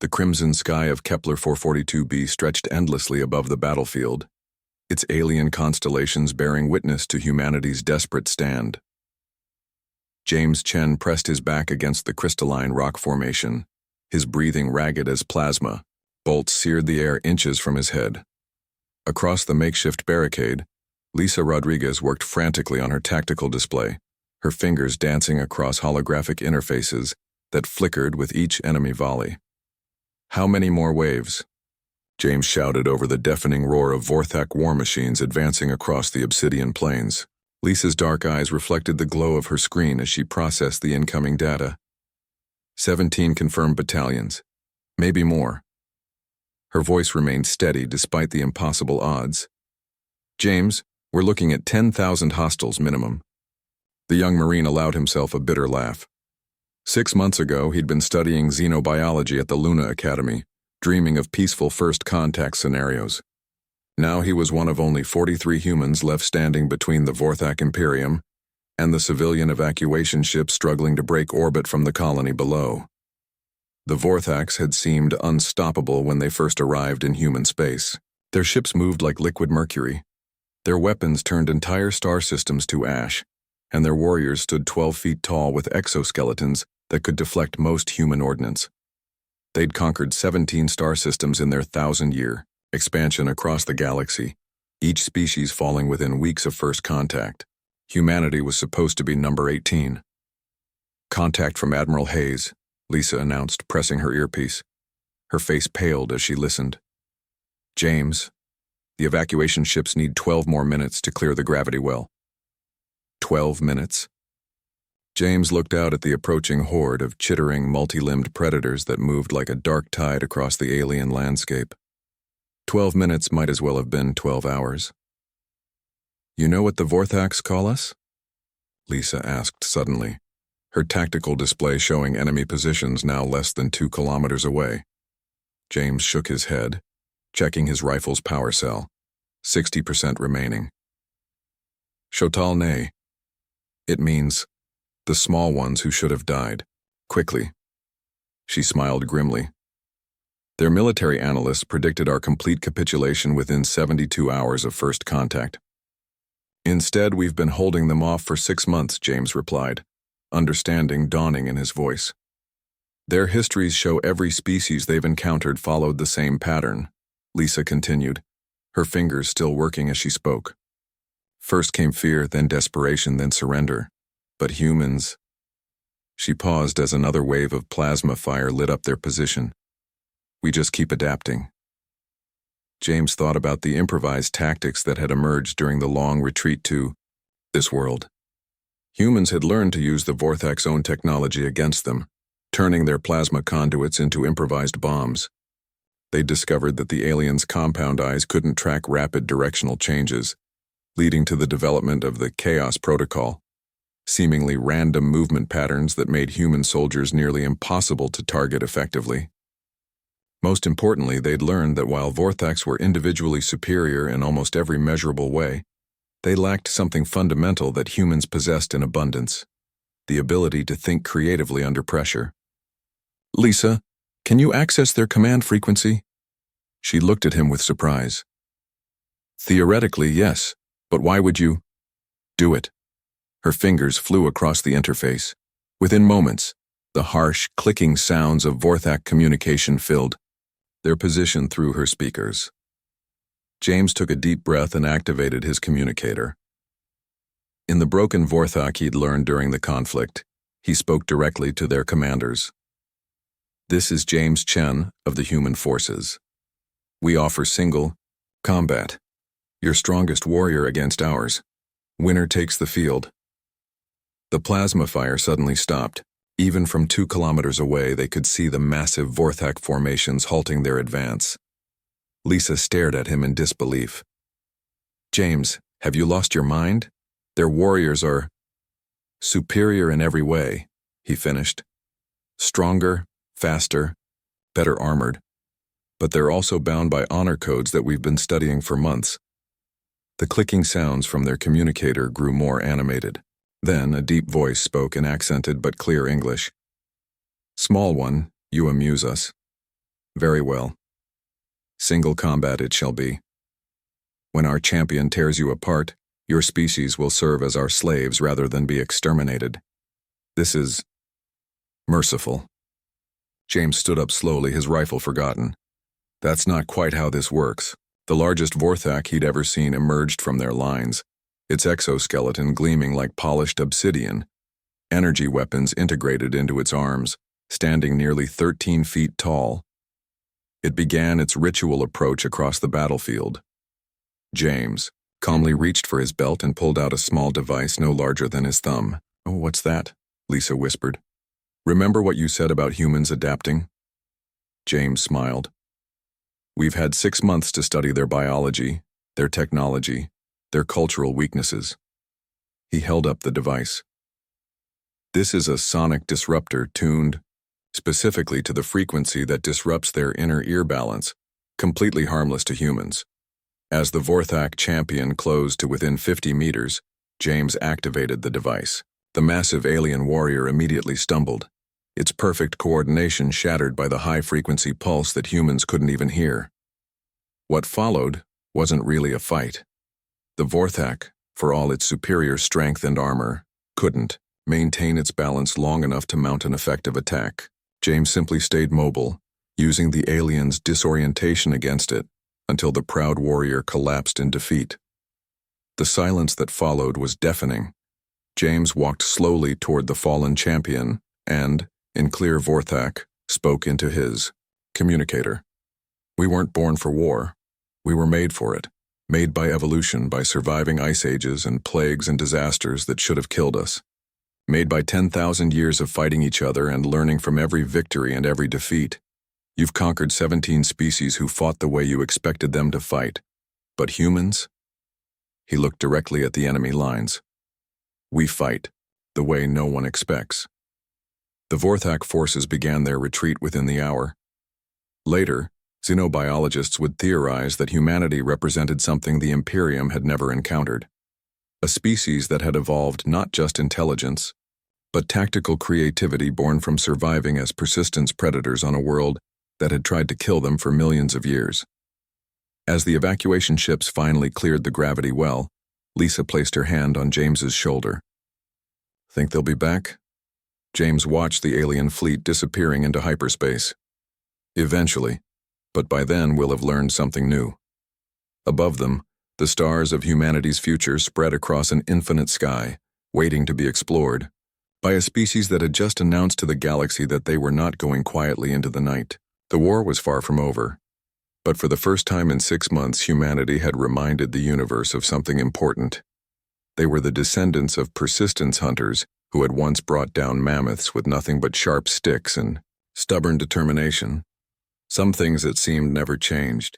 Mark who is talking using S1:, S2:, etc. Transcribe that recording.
S1: The crimson sky of Kepler 442b stretched endlessly above the battlefield, its alien constellations bearing witness to humanity's desperate stand. James Chen pressed his back against the crystalline rock formation, his breathing ragged as plasma. Bolts seared the air inches from his head. Across the makeshift barricade, Lisa Rodriguez worked frantically on her tactical display, her fingers dancing across holographic interfaces that flickered with each enemy volley. "How many more waves?" James shouted over the deafening roar of Vorthak war machines advancing across the obsidian plains. Lisa's dark eyes reflected the glow of her screen as she processed the incoming data. 17 confirmed battalions. Maybe more. Her voice remained steady despite the impossible odds. "James, we're looking at 10,000 hostiles minimum." The young Marine allowed himself a bitter laugh. 6 months ago, he'd been studying xenobiology at the Luna Academy, dreaming of peaceful first contact scenarios. Now he was one of only 43 humans left standing between the Vorthak Imperium and the civilian evacuation ship struggling to break orbit from the colony below. The Vorthaks had seemed unstoppable when they first arrived in human space. Their ships moved like liquid mercury. Their weapons turned entire star systems to ash, and their warriors stood 12 feet tall with exoskeletons that could deflect most human ordnance. They'd conquered 17 star systems in their 1,000-year expansion across the galaxy, each species falling within weeks of first contact. Humanity was supposed to be number 18. "Contact from Admiral Hayes," Lisa announced, pressing her earpiece. Her face paled as she listened. "James, the evacuation ships need 12 more minutes to clear the gravity well." 12 minutes? James looked out at the approaching horde of chittering, multi-limbed predators that moved like a dark tide across the alien landscape. 12 minutes might as well have been 12 hours. "You know what the Vorthaks call us?" Lisa asked suddenly, her tactical display showing enemy positions now less than 2 kilometers away. James shook his head, checking his rifle's power cell, 60% remaining. "Shotal ne. It means, the small ones who should have died, quickly." She smiled grimly. "Their military analysts predicted our complete capitulation within 72 hours of first contact." "Instead, we've been holding them off for 6 months," James replied, understanding dawning in his voice. "Their histories show every species they've encountered followed the same pattern," Lisa continued, her fingers still working as she spoke. "First came fear, then desperation, then surrender. But humans—" She paused as another wave of plasma fire lit up their position. "We just keep adapting." James thought about the improvised tactics that had emerged during the long retreat to this world. Humans had learned to use the Vorthak's own technology against them, turning their plasma conduits into improvised bombs. They discovered that the aliens' compound eyes couldn't track rapid directional changes, leading to the development of the Chaos Protocol, seemingly random movement patterns that made human soldiers nearly impossible to target effectively. Most importantly, they'd learned that while Vorthaks were individually superior in almost every measurable way, they lacked something fundamental that humans possessed in abundance: the ability to think creatively under pressure. "Lisa, can you access their command frequency?" She looked at him with surprise. "Theoretically, yes, but why would you?" "Do it." Her fingers flew across the interface. Within moments, the harsh, clicking sounds of Vorthak communication filled their position through her speakers. James took a deep breath and activated his communicator. In the broken Vorthak he'd learned during the conflict, he spoke directly to their commanders. "This is James Chen of the Human Forces. We offer single combat. Your strongest warrior against ours. Winner takes the field." The plasma fire suddenly stopped. Even from 2 kilometers away, they could see the massive Vorthak formations halting their advance. Lisa stared at him in disbelief. "James, have you lost your mind? Their warriors are superior in every way," he finished. "Stronger, faster, better armored. But they're also bound by honor codes that we've been studying for months." The clicking sounds from their communicator grew more animated. Then a deep voice spoke in accented but clear English. "Small one, you amuse us. Very well. Single combat it shall be. When our champion tears you apart, your species will serve as our slaves rather than be exterminated. This is merciful. James stood up slowly, his rifle forgotten. That's not quite how this works. The largest Vorthak he'd ever seen emerged from their lines, its exoskeleton gleaming like polished obsidian, energy weapons integrated into its arms, standing nearly 13 feet tall. It began its ritual approach across the battlefield. James calmly reached for his belt and pulled out a small device no larger than his thumb. "Oh, what's that?" Lisa whispered. "Remember what you said about humans adapting?" James smiled. "We've had 6 months to study their biology, their technology, their cultural weaknesses." He held up the device. "This is a sonic disruptor tuned specifically to the frequency that disrupts their inner ear balance, completely harmless to humans." As the Vorthak champion closed to within 50 meters, James activated the device. The massive alien warrior immediately stumbled, its perfect coordination shattered by the high-frequency pulse that humans couldn't even hear. What followed wasn't really a fight. The Vorthak, for all its superior strength and armor, couldn't maintain its balance long enough to mount an effective attack. James simply stayed mobile, using the alien's disorientation against it, until the proud warrior collapsed in defeat. The silence that followed was deafening. James walked slowly toward the fallen champion and, in clear Vorthak, spoke into his communicator. "We weren't born for war. We were made for it, made by evolution, by surviving ice ages and plagues and disasters that should have killed us. Made by 10,000 years of fighting each other and learning from every victory and every defeat. You've conquered 17 species who fought the way you expected them to fight. But humans?" He looked directly at the enemy lines. "We fight the way no one expects." The Vorthak forces began their retreat within the hour. Later, xenobiologists would theorize that humanity represented something the Imperium had never encountered. A species that had evolved not just intelligence, but tactical creativity born from surviving as persistent predators on a world that had tried to kill them for millions of years. As the evacuation ships finally cleared the gravity well, Lisa placed her hand on James's shoulder. "Think they'll be back?" James watched the alien fleet disappearing into hyperspace. "Eventually, but by then we'll have learned something new." Above them, the stars of humanity's future spread across an infinite sky, waiting to be explored, by a species that had just announced to the galaxy that they were not going quietly into the night. The war was far from over, but for the first time in 6 months humanity had reminded the universe of something important. They were the descendants of persistence hunters who had once brought down mammoths with nothing but sharp sticks and stubborn determination. Some things, it seemed, never changed.